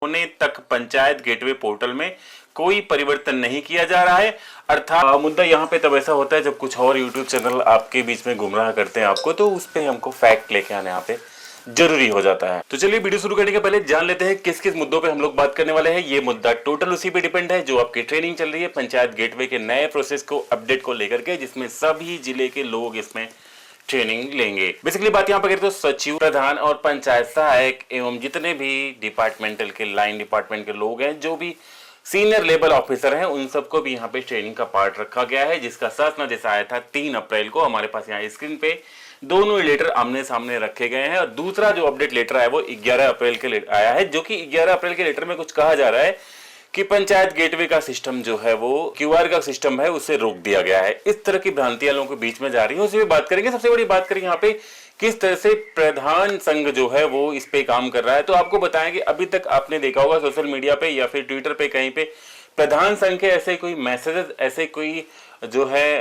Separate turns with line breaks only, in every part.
होने तक panchayat gateway portal में कोई परिवर्तन नहीं किया जा रहा है। अर्थात मुद्दा यहाँ पे तब ऐसा होता है जब कुछ और यूट्यूब चैनल आपके बीच में गुमराह करते हैं आपको, तो उस पे हमको फैक्ट लेके आने यहाँ पे जरूरी हो जाता है। तो चलिए वीडियो शुरू करने के पहले जान लेते हैं किस किस मुद्दों पे हम लोग बात करने वाले हैं। ये मुद्दा टोटल उसी पे डिपेंड है जो आपकी ट्रेनिंग चल रही है पंचायत गेटवे के नए प्रोसेस को अपडेट को लेकर के, जिसमें सभी जिले के लोग इसमें ट्रेनिंग लेंगे। बेसिकली बात यहाँ पर करें तो सचिव, प्रधान और पंचायत सहायक एवं जितने भी डिपार्टमेंटल के लाइन डिपार्टमेंट के लोग हैं, जो भी सीनियर लेवल ऑफिसर हैं, उन सबको भी यहाँ पे ट्रेनिंग का पार्ट रखा गया है, जिसका शासनादेश आया था 3 अप्रैल को। हमारे पास यहाँ स्क्रीन पे दोनों लेटर आमने सामने रखे गए हैं। और दूसरा जो अपडेट लेटर आया वो 11 अप्रैल के आया है, जो कि 11 अप्रैल के लेटर में कुछ कहा जा रहा है कि पंचायत गेटवे का सिस्टम जो है वो क्यूआर का सिस्टम है, उसे रोक दिया गया है। इस तरह की भ्रांतियां लोगों के बीच में जा रही है, उसी पे बात करेंगे। सबसे बड़ी बात करें यहाँ पे किस तरह से प्रधान संघ जो है वो इस पे काम कर रहा है। तो आपको बताएं कि अभी तक आपने देखा होगा सोशल मीडिया पे या फिर ट्विटर पे कहीं पे प्रधान संघ के ऐसे कोई मैसेजेस, ऐसे कोई जो है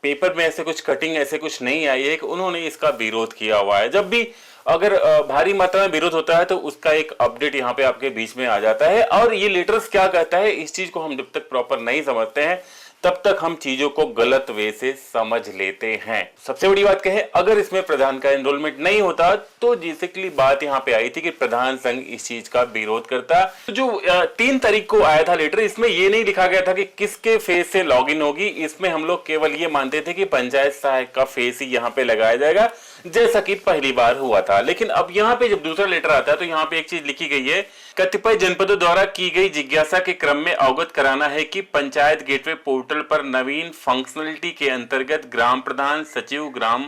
पेपर में ऐसे कुछ कटिंग ऐसे कुछ नहीं आई है कि उन्होंने इसका विरोध किया हुआ है। जब भी अगर भारी मात्रा में विरोध होता है तो उसका एक अपडेट यहाँ पे आपके बीच में आ जाता है। और ये लेटर्स क्या कहता है, इस चीज को हम जब तक प्रॉपर नहीं समझते हैं तब तक हम चीजों को गलत वे से समझ लेते हैं। सबसे बड़ी बात कहें, अगर इसमें प्रधान का एनरोलमेंट नहीं होता तो बेसिकली बात यहाँ पे आई थी कि प्रधान संघ इस चीज का विरोध करता। तो जो 3 तारीख को आया था लेटर, इसमें ये नहीं लिखा गया था कि किसके फेस से लॉगिन होगी। इसमें हम लोग केवल ये मानते थे कि पंचायत सहायक का फेस ही यहाँ पे लगाया जाएगा, जैसा कि पहली बार हुआ था। लेकिन अब यहाँ पे जब दूसरा लेटर आता है तो यहाँ पे एक चीज लिखी गई है, कतिपय जनपदों द्वारा की गई जिज्ञासा के क्रम में अवगत कराना है कि पंचायत गेटवे पोर्टल पर नवीन फंक्शनलिटी के अंतर्गत ग्राम प्रधान, सचिव, ग्राम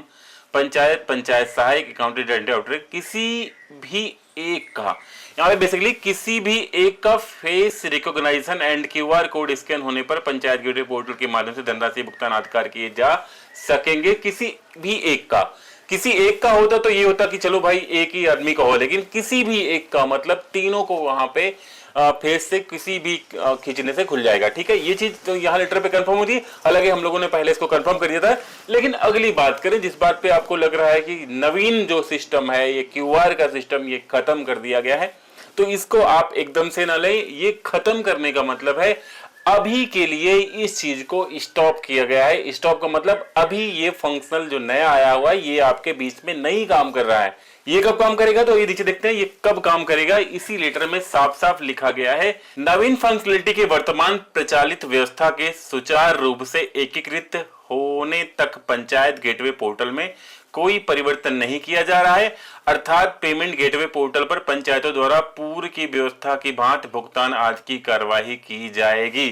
पंचायत, पंचायत सहायक, अकाउंटेंट ऑडिटर किसी भी एक का, यहाँ पे बेसिकली किसी भी एक का face recognition and QR code scan होने पर पंचायत गेटवे पोर्टल के माध्यम से धनराशि भुगतान अधिकार किए जा सकेंगे। किसी भी एक का, किसी एक का होता तो ये होता कि चलो भाई एक ही आदमी का हो, लेकिन किसी भी एक का मतलब तीनों को वहां पे फेस से किसी भी खींचने से खुल जाएगा। ठीक है, ये चीज तो यहाँ लेटर पे कंफर्म होती है। हालांकि हम लोगों ने पहले इसको कंफर्म कर दिया था, लेकिन अगली बात करें जिस बात पे आपको लग रहा है कि नवीन जो सिस्टम है ये क्यूआर का सिस्टम ये खत्म कर दिया गया है, तो इसको आप एकदम से ना लें। ये खत्म करने का मतलब है अभी के लिए इस चीज को स्टॉप किया गया है। स्टॉप का मतलब अभी ये फंक्शनल जो नया आया हुआ है ये आपके बीच में नहीं काम कर रहा है। ये कब काम करेगा, तो ये नीचे देखते हैं ये कब काम करेगा। इसी लेटर में साफ साफ लिखा गया है, नवीन फंक्शनलिटी के वर्तमान प्रचलित व्यवस्था के सुचारू रूप से एकीकृत होने तक पंचायत गेटवे पोर्टल में कोई परिवर्तन नहीं किया जा रहा है। अर्थात पेमेंट गेटवे पोर्टल पर पंचायतों द्वारा पूर्व की व्यवस्था की भांति भुगतान आज की कार्यवाही की जाएगी।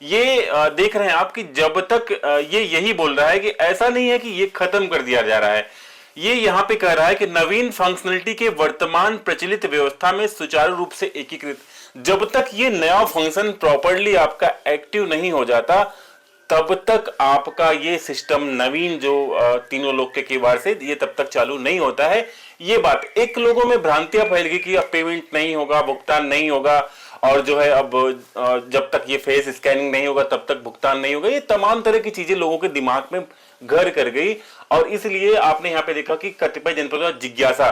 ये देख रहे हैं आप कि जब तक ये यही बोल रहा है कि ऐसा नहीं है कि ये खत्म कर दिया जा रहा है। ये यहाँ पे कह रहा है कि नवीन फंक्शनलिटी के वर्तमान प्रचलित व्यवस्था में सुचारू रूप से एकीकृत, जब तक ये नया फंक्शन प्रॉपरली आपका एक्टिव नहीं हो जाता तब तक आपका ये सिस्टम नवीन जो तीनों लोग के क्यूआर से ये तब तक चालू नहीं होता है। ये बात एक लोगों में भ्रांतियां फैल गई कि अब पेमेंट नहीं होगा, भुगतान नहीं होगा, और जो है अब जब तक ये फेस स्कैनिंग नहीं होगा तब तक भुगतान नहीं होगा। ये तमाम तरह की चीजें लोगों के दिमाग में घर कर गई, और इसलिए आपने यहाँ पे देखा कि कतिपय जनपदों जिज्ञासा,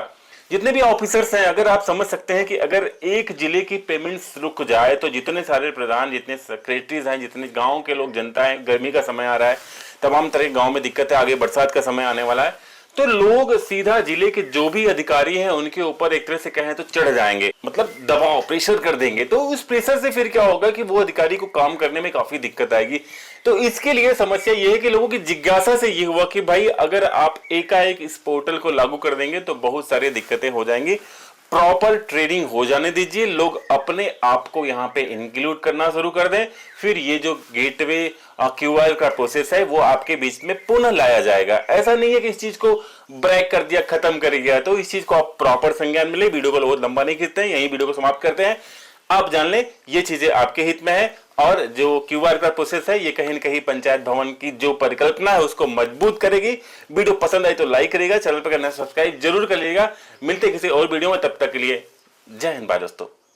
जितने भी ऑफिसर्स हैं, अगर आप समझ सकते हैं कि अगर एक जिले की पेमेंट्स रुक जाए तो जितने सारे प्रधान, जितने सेक्रेटरीज हैं, जितने गांव के लोग, जनता है, गर्मी का समय आ रहा है, तमाम तरह के गांव में दिक्कत है, आगे बरसात का समय आने वाला है, तो लोग सीधा जिले के जो भी अधिकारी हैं उनके ऊपर एक तरह से कहें तो चढ़ जाएंगे, मतलब दबाव, प्रेशर कर देंगे। तो उस प्रेशर से फिर क्या होगा कि वो अधिकारी को काम करने में काफी दिक्कत आएगी। तो इसके लिए समस्या ये है कि लोगों की जिज्ञासा से ये हुआ कि भाई अगर आप एकाएक इस पोर्टल को लागू कर देंगे तो बहुत सारी दिक्कतें हो जाएंगी। प्रॉपर ट्रेनिंग हो जाने दीजिए, लोग अपने आप को यहाँ पे इंक्लूड करना शुरू कर दें, फिर ये जो गेटवे क्यूआर का प्रोसेस है वो आपके बीच में पुनः लाया जाएगा। ऐसा नहीं है कि इस चीज को ब्रेक कर दिया, खत्म कर दिया। तो इस चीज को आप प्रॉपर संज्ञान में ले। वीडियो को बहुत लंबा नहीं खींचते हैं, यही वीडियो को समाप्त करते हैं। आप जान लें ये चीजें आपके हित में है, और जो क्यूआर का प्रोसेस है ये कहीं न कहीं पंचायत भवन की जो परिकल्पना है उसको मजबूत करेगी। वीडियो पसंद आई तो लाइक करेगा, चैनल पर करना सब्सक्राइब जरूर करिएगा। मिलते किसी और वीडियो में, तब तक के लिए जय हिंद, बाय दोस्तों।